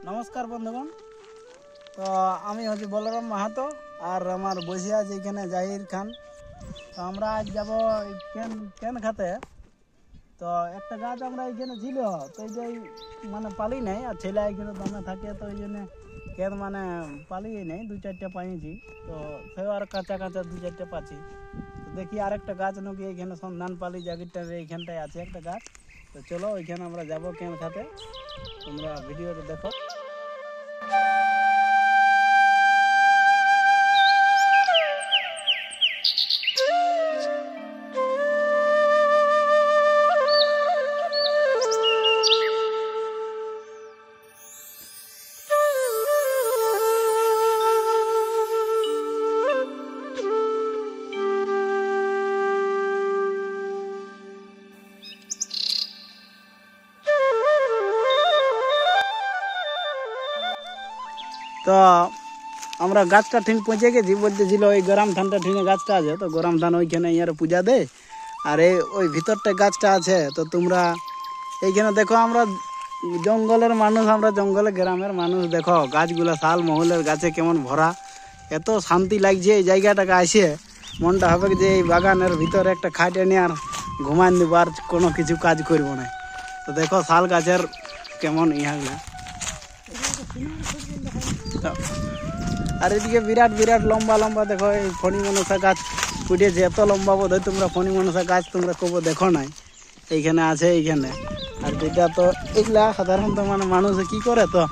নমস্কার বন্ধুগণ। তো আমি হচ্ছি বলরাম মাহাতো আর আমার বসে আছে এখানে জাহির খান। তো আমরা আজ যাবো কেন খাতে। তো একটা গাছ আমরা এখানে ছিল, তো এইটাই মানে পালি নাই, আর ছেলে এখানে দমে থাকে, তো এই জন্য কেন মানে পালিয়ে নেই, 2-4টা পাইছি। তো সেও আর কাঁচা কাঁচা 2-4টা পাচ্ছি। তো দেখি আরেকটা গাছ নাকি এখানে সন্ধান পালি, জায়গাটার এইখানটায় আছে একটা গাছ। তো চলো ওইখানে আমরা যাবো কেন খাতে, তোমরা ভিডিওটা দেখো। তো আমরা গাছটা ঠিক পৌঁছে গেছি, বলতেছিল ওই গরম ধানটা ঠিনে গাছটা আছে, তো গরম ধান ওইখানে ইয়ার পূজা দেয়। আর এই ওই ভিতরটা গাছটা আছে। তো তোমরা এইখানে দেখো, আমরা জঙ্গলের মানুষ, আমরা জঙ্গলে গ্রামের মানুষ, দেখো গাছগুলো শাল মহলের গাছে কেমন ভরা, এত শান্তি লাগছে এই জায়গাটাকে আসে। মনটা হবে যে এই বাগানের ভিতরে একটা খাট এনে আর ঘুমান দিব, আর কোনো কিছু কাজ করবো না। তো দেখো শাল গাছের কেমন ইয়াগুলা। আর এদিকে বিরাট বিরাট লম্বা লম্বা দেখো এই ফণি মনসা গাছ উঠেছে, এত লম্বা বোধ হয় তোমরা ফণি মনসা গাছ তোমরা কবো দেখো নাই, এইখানে আছে এইখানে। আর যেটা তো এগুলা সাধারণত মানে মানুষে কি করে, তো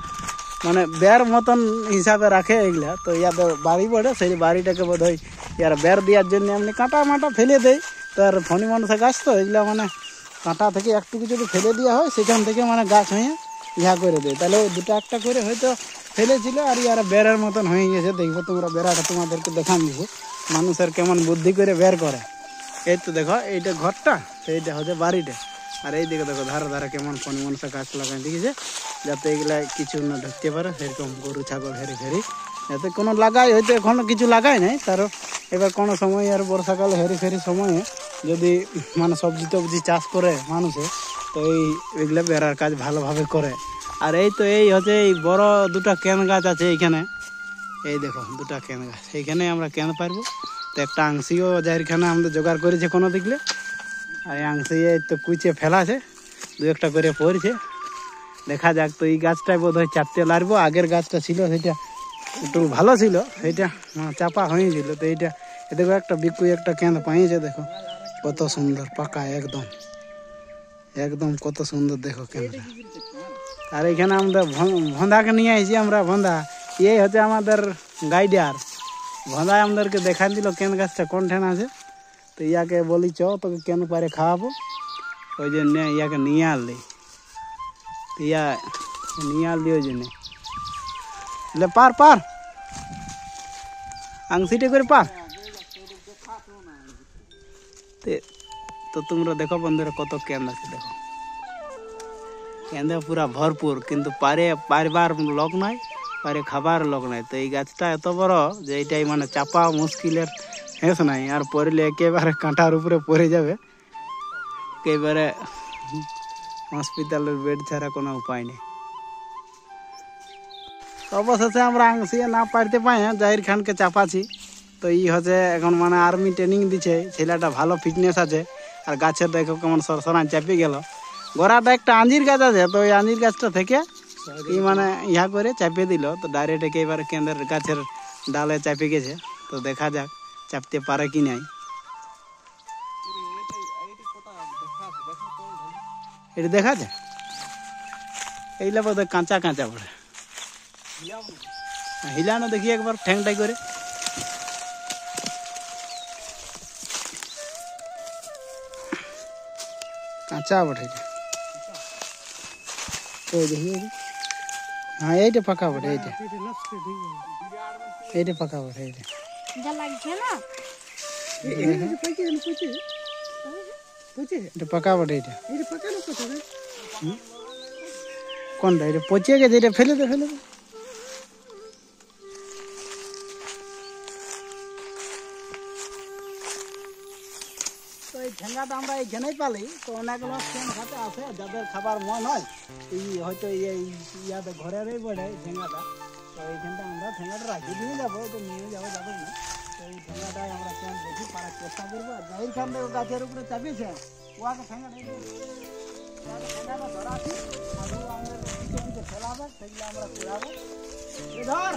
মানে বের মতন হিসাবে রাখে এগুলা। তো ইয়াতে বাড়ি পড়ে, সেই বাড়িটাকে বোধ হয় ইয়ার বের দেওয়ার জন্য এমনি কাঁটা মাটা ফেলে দেয়। তো আর ফণি মনসা গাছ তো এগুলা মানে কাঁটা থেকে একটুকু যদি ফেলে দেওয়া হয়, সেখান থেকে মানে গাছ হয়ে ইহা করে দেয়। তাহলে ওই দুটো একটা করে হয়তো ফেলেছিল, আর ইয়ারা বেড়ার মতন হয়ে গেছে। দেখবো তোমরা বেড়াটা তোমাদেরকে দেখান দিব, মানুষের কেমন বুদ্ধি করে বের করে। এই তো দেখো এইটা ঘরটা, এইটা হচ্ছে বাড়িটা। আর এই দিকে দেখো ধারে ধারে কেমন ফণি মনসা গাছ লাগাই দিয়েছে, যাতে এগুলা কিছু না ঢুকতে পারে, সেরকম গরু ছাগল হেরি ফেরি যাতে কোনো লাগাই, হয়তো এখনো কিছু লাগাই নাই। তারও এবার কোনো সময় আর বর্ষাকালে হেরি ফেরি সময়ে যদি মানে সবজি টবজি চাষ করে মানুষে, তো এইগুলা বেড়ার কাজ ভালোভাবে করে। আর এই তো এই হচ্ছে এই বড় দুটা কেন গাছ আছে এইখানে, এই দেখো দুটা কেন গাছ, এইখানে আমরা কেন পারবো। তো একটা আংশিও যাইখানে আমাদের জোগাড় করেছে কোনো দিকলে, আর এই আংশি তো কুচে ফেলা আছে, 2-1টা করে পড়ছে। দেখা যাক। তো এই গাছটাই বোধ হয় চাপতে লাগবো, আগের গাছটা ছিল সেটা একটু ভালো ছিল, সেইটা চাপা হয়েছিল। তো এইটা দেখো একটা বিকু একটা কেন পাইছে, দেখো কত সুন্দর পাকা, একদম একদম কত সুন্দর দেখো কেনটা। আর এখানে আমরা ভন্দাকে নিয়ে আসছি, আমরা ভন্দা, এই হচ্ছে আমাদের গাইডার। ভন্দায় আমাদেরকে দেখান দিল কেন গাছটা কোন ঠেন আছে। তো ইয়াকে বলি চ তোকে কেন পারে খাওয়াবো, ওই জন্য ইয়াকে নিয়ে আনলি। তো ইয়া নিয়ে আনলি ওই জন্যে, পার পার আংশিটা করে পার। তো তোমরা দেখো বন্ধুরা কত কেন আছে, দেখো কেঁদে পুরা ভরপুর, কিন্তু পারবার লোক নয়, পারে খাবার লোক নাই। তো এই গাছটা এত বড় যে এইটাই মানে চাপা মুশকিলের হেস নাই, আর পড়লে একেবারে কাঁটার উপরে পড়ে যাবে, একেবারে হসপিটালের বেড ছাড়া কোনো উপায় নেই। অবশেষে আমরা আংশিয়ে না পারতে পাই, জাহির খানকে চাপাছি। তো ই হচ্ছে এখন মানে আর্মি ট্রেনিং দিচ্ছে, ছেলেটা ভালো ফিটনেস আছে। আর গাছের দেখো কেমন সরসরান চাপে গেল। গোড়াটা একটা আঞ্জির গাছ আছে, তো ওই আঞ্জির গাছটা থেকে ই মানে ইহা করে চাপে দিল। তো ডাইরেক্ট একেবারে কেন্দ্রের গাছের ডালে চাপে গেছে। তো দেখা যাক চাপতে পারে কি নাই। এটা দেখা যায় এইগুলা বোধ হয় কাঁচা কাঁচা পড়ে, হিলানো দেখি একবার ঠ্যাংটাই করে। কাঁচা বটে, দেখি হ্যাঁ এইটা পাকা বটে, এইটা পাকা বটে, এইটা পাকা বটে। এটা কোনটা, এটা পচে গেছে, এটা ফেলে দে ফেলে দে। ওই ঠ্যাং ঠেঙ্গাটা আমরা এইখানেই পালি। তো অনেক লোক কেন খাতে আসে, যাদের খাবার মন হয় এই হয়তো এই ইয়াতে ঘরেরই পড়ে এই ঠেঙ্গাটা। তো এইখানটা আমরা ঠেঙ্গাটা রাখি দিয়ে যাবো, তো নিয়ে যাবো যাবো না। তো এই ঠেঙ্গাটাই আমরা কেন দেখি পারার চেষ্টা করবো। আর যাই খান থেকে গাছের উপরে চাপিয়েছে ওয়াকে ঠেঙ্গাটা ঠেঙ্গাটা ধরাছি আর ও আমাদের পিঠে পিঠে ফেলাবে, সেগুলো আমরা কুড়াবো। ধর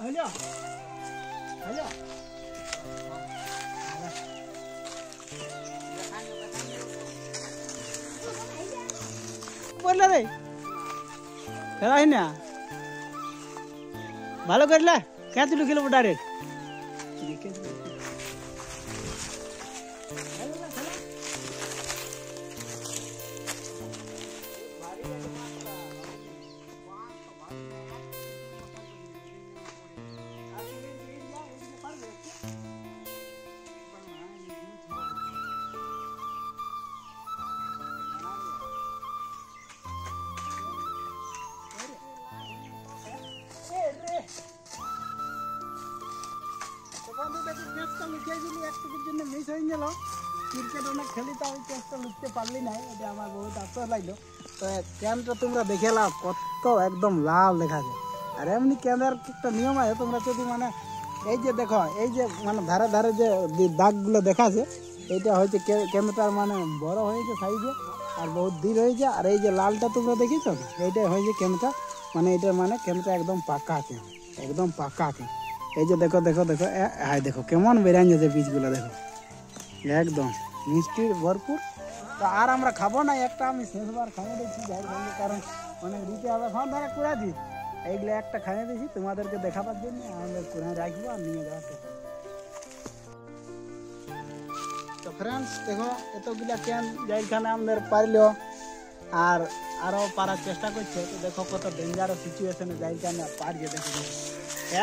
হইল হইল বললে রে খেলা না ভালো করলে কে তুলে খেলবো ডাইরেক্ট। ক্রিকেট অনেক খেলি, তো আমি চেষ্টা লুটতে পারলি না, এটা আমার বহুত আফসোস লাগলো। তো ক্যানটা তোমরা দেখে লাও কত একদম লাল দেখা যায়। আর এমনি ক্যানের একটা নিয়ম আছে, তোমরা যদি মানে এই যে দেখো এই যে মানে ধারে ধারে যে দাগগুলো দেখাছে, এইটা হচ্ছে ক্যামেরাটার মানে বড় হয়েছে সাইজে আর বহুত দূর হয়েছে। আর এই যে লালটা তোমরা দেখিছো এইটাই হয়েছে ক্যামেরা, মানে এটার মানে ক্যামেরা একদম পাকা আছে, একদম পাকা আছে। এই যে দেখো দেখো দেখো হ্যাঁ দেখো কেমন বেরান যাচ্ছে বীজগুলো, দেখো একদম মিষ্টির ভরপুর। তো আর আমরা খাবো না, একটা আমি শেষবার খাইয়ে দিচ্ছি যাই সঙ্গে, কারণ অনেক দিতে হবে। এখন ধরে কুড়া দিই এইগুলো একটা খাইয়ে দিয়েছি তোমাদেরকে দেখাবার জন্য, আমাদের কুড়ায় রাখবো আর নিয়ে যাওয়ার চেষ্টা। তো ফ্রেন্ডস দেখো এতগুলা ক্যান যাইখানে আমাদের পারলো আর আরও পারার চেষ্টা করছে। তো দেখো কত ডেঞ্জারাস সিচুয়েশনে যাইখানে পারছে, দেখো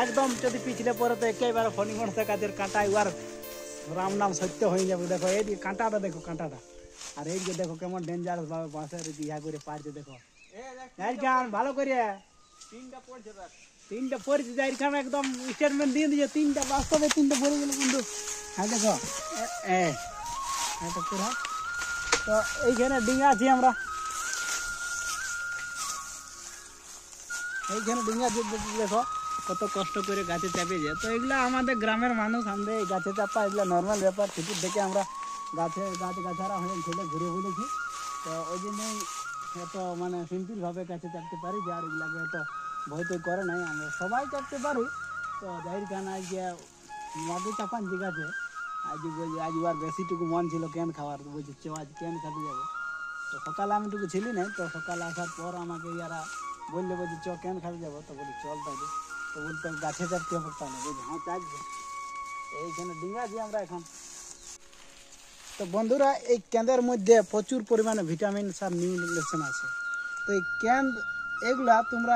একদম যদি পিছলে পরে তো একেবারে ফণি মনসা গাছের কাঁটায় আর রাম নাম সত্য হয়ে যাবে। দেখো এই কাঁটাটা দেখো কাঁটাটা, আর এই যে দেখো কেমন ডেঞ্জারাস ভাবে বাঁশের ইয়া করে পারছে। দেখো ভালো করে তিনটা পড়ছে যাইখানে একদম স্টেটমেন্ট দিয়ে দিয়েছে, তিনটা বাস্তবে তিনটা পড়ে গেল বন্ধু। হ্যাঁ দেখো পুরা। তো এইখানে ডিঙা আছি আমরা, এইখানে ডিঙা দেখো কত কষ্ট করে গাছে চাপিয়ে যায়। তো এগুলো আমাদের গ্রামের মানুষ, আমাদের এই গাছে চাপা এগুলো নর্মাল ব্যাপার। ছুটির দেখে আমরা গাছারা হয়ে ছেলে ঘুরে ঘুরেছি, তো ওই জন্যই এত মানে সিম্পলভাবে গাছে চাপতে পারি যে আর এগুলাকে এত ভয় তো করে নাই, আমরা সবাই চাপতে পারি। তো যাই খান আজ যে মাটি চাপান যে গাছে আজ বলছি আজ আর বেশিটুকু মন ছিল ক্যান খাওয়ার, বলছি চ আজ ক্যান খাতে যাবো। তো সকালে আমি টুকু ছিলি নাই, তো সকালে আসার পর আমাকে ইয়ারা বললে বলছি চ ক্যান খাতে যাবো। তো বলি চল তাকে, তো বলতে গাছে চাপতে হবে তাহলে বলছি হ্যাঁ চাপবে। এইখানে ডিঙা দিয়ে আমরা এখন। তো বন্ধুরা এই ক্যানের মধ্যে প্রচুর পরিমাণে ভিটামিন আর নিউট্রিশন আছে। তো এই ক্যান এগুলা তোমরা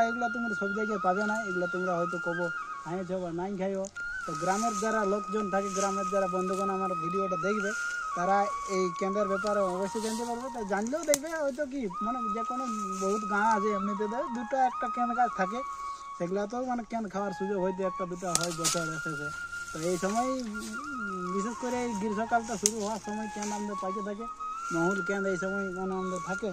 সব জায়গায় পাবে না, এগুলা তোমরা হয়তো কবো খাইয়েছ বা নাই খাইও। তো গ্রামের যারা লোকজন থাকে, গ্রামের যারা বন্ধুগণ আমার ভিডিওটা দেখবে, তারা এই কেন্দ্রের ব্যাপারে অবশ্যই জানতে পারবে। তো জানলেও দেখবে হয়তো কি মানে যে কোনো বহুত গাঁ আছে এমনিতে দুটো একটা ক্যান গাছ থাকে, সেগুলোতেও মানে ক্যান খাওয়ার সুযোগ হয়তো একটা দুটো হয় বছর এসেছে। তো এই সময় বিশেষ করে এই গ্রীষ্মকালটা শুরু হওয়ার সময় ক্যান আমাদের পাইতে থাকে, মহুল ক্যান এই সময় মানে আমাদের থাকে।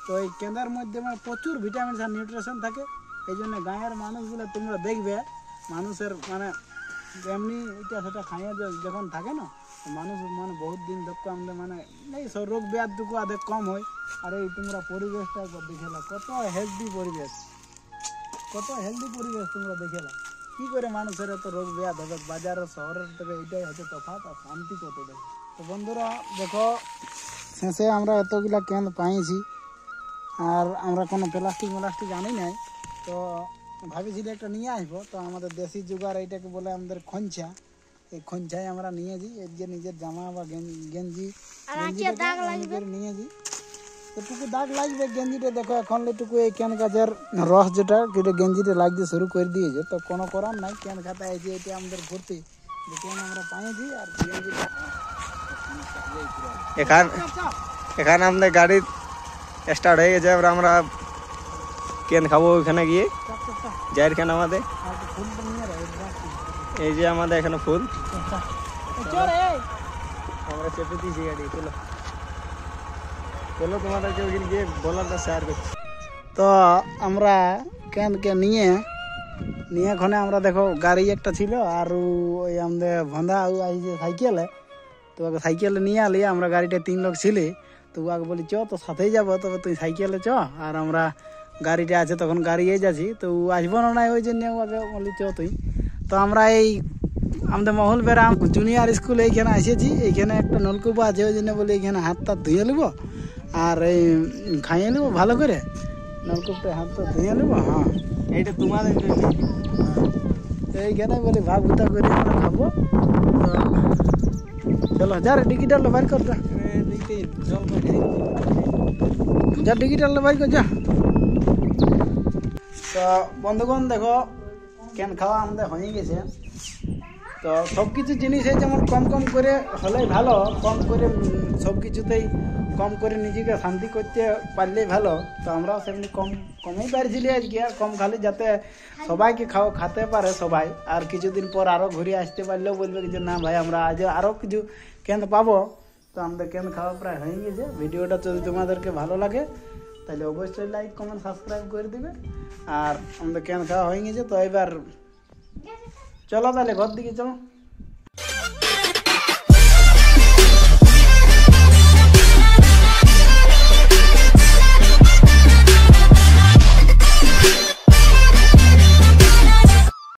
তো এই কেন্দ্রের মধ্যে মানে প্রচুর ভিটামিন আর নিউট্রিশন থাকে। এই জন্য গাঁয়ের মানুষগুলো তোমরা দেখবে মানুষের মানে এমনি এটা সেটা খাইয়ে যখন থাকে না, মানুষ মানে বহুত দিন দেখো আমাদের মানে এই সব রোগ ব্যাধটুকু আধে কম হয়। আর এই তোমরা পরিবেশটা দেখেলা কত হেলদি পরিবেশ, কত হেলদি পরিবেশ তোমরা দেখেলা। কী করে মানুষের এত রোগ ব্যাধ হবে, বাজার শহরের থেকে এইটাই হচ্ছে তফাৎ আর শান্তি কত দেয়। তো বন্ধুরা দেখো শেষে আমরা এতগুলা ক্যান পাইছি, আর আমরা কোনো প্লাস্টিক আনি নাই। তো ভাবিছিলি একটা নিয়ে আসবো, তো আমাদের দেশি জোগাড় এইটাকে বলে আমাদের খঞ্চা, এই খঞ্চায় আমরা নিয়েছি। এর যে নিজের জামা বা গেঞ্জি নিয়েছি, তো টুকু দাগ লাগবে গেঞ্জিটা। দেখো এখন টুকু এই ক্যান গাছের রস যেটা গেঞ্জিটা লাগতে শুরু করে দিয়েছে, তো কোনো করার নাই। ক্যান খাতা এই যে এটা আমাদের ভর্তি যে ক্যান আমরা পাইছি। আর গেঞ্জিটা এখানে আমাদের গাড়ি স্টার্ট হয়ে গেছে, এবার আমরা কেন খাবো ওইখানে গিয়ে যাই খান আমাদের। এই যে আমাদের এখানে ফুল আমরা চেপে দিয়েছি গাড়ি, চলো চলো তোমাদেরকে ওইখানে গিয়ে বলারটা শেয়ার করছি। তো আমরা কেনকে নিয়ে ওখানে আমরা দেখো গাড়ি একটা ছিল আর ওই আমাদের ভন্দা আইছে সাইকেলে, তো ওকে সাইকেলে নিয়ে আলি, আমরা গাড়িতে 3 লোক ছিলি। তো ওকে বলি চ তো সাথেই যাবো, তবে তুই সাইকেলে চ আর আমরা গাড়িটা আছে তখন গাড়িয়ে যাচ্ছি, তো ও আসবো না ওই জন্য ওকে বলি চ তুই। তো আমরা এই আমাদের মহলবেড়া জুনিয়র স্কুল এইখানে এসেছি, এইখানে একটা নলকূপ আছে, ওই জন্য বলি এইখানে হাতটা ধুয়ে নেবো আর এই খাইয়ে নেবো ভালো করে, নলকূপটা হাতটা ধুয়ে নেবো। হ্যাঁ এইটা তোমাদের জন্য। তো এইখানে বলি ভাগ ভুতা করে আমরা খাবো। তো চলো যা রে ডিগিটাল বাইর কর, যা ডিগিটাল বাইর কর যা। তো বন্ধুগণ দেখো কেন খাওয়া আমাদের হয়ে গেছে। তো সব কিছু জিনিসে যেমন কম কম করে হলে ভালো, কম করে সব কিছুতেই কম করে নিজেকে শান্তি করতে পারলেই ভালো। তো আমরাও সেমনি কমেই পারছিলি আজকে, আর কম খালি যাতে সবাইকে খেতে পারে সবাই, আর কিছুদিন পর আরও ঘুরে আসতে পারলেও বলবে যে না ভাই আমরা আজ আরও কিছু কেন পাবো। তো আমাদের কেন খাওয়া প্রায় হয়ে গেছে। ভিডিওটা যদি তোমাদেরকে ভালো লাগে তাহলে অবশ্যই লাইক কমেন্ট সাবস্ক্রাইব করে দিবে। আর আমাদের কেন খাওয়া হয়ে গেছে, তো এবার চলো তাহলে ঘর দিকে চলো।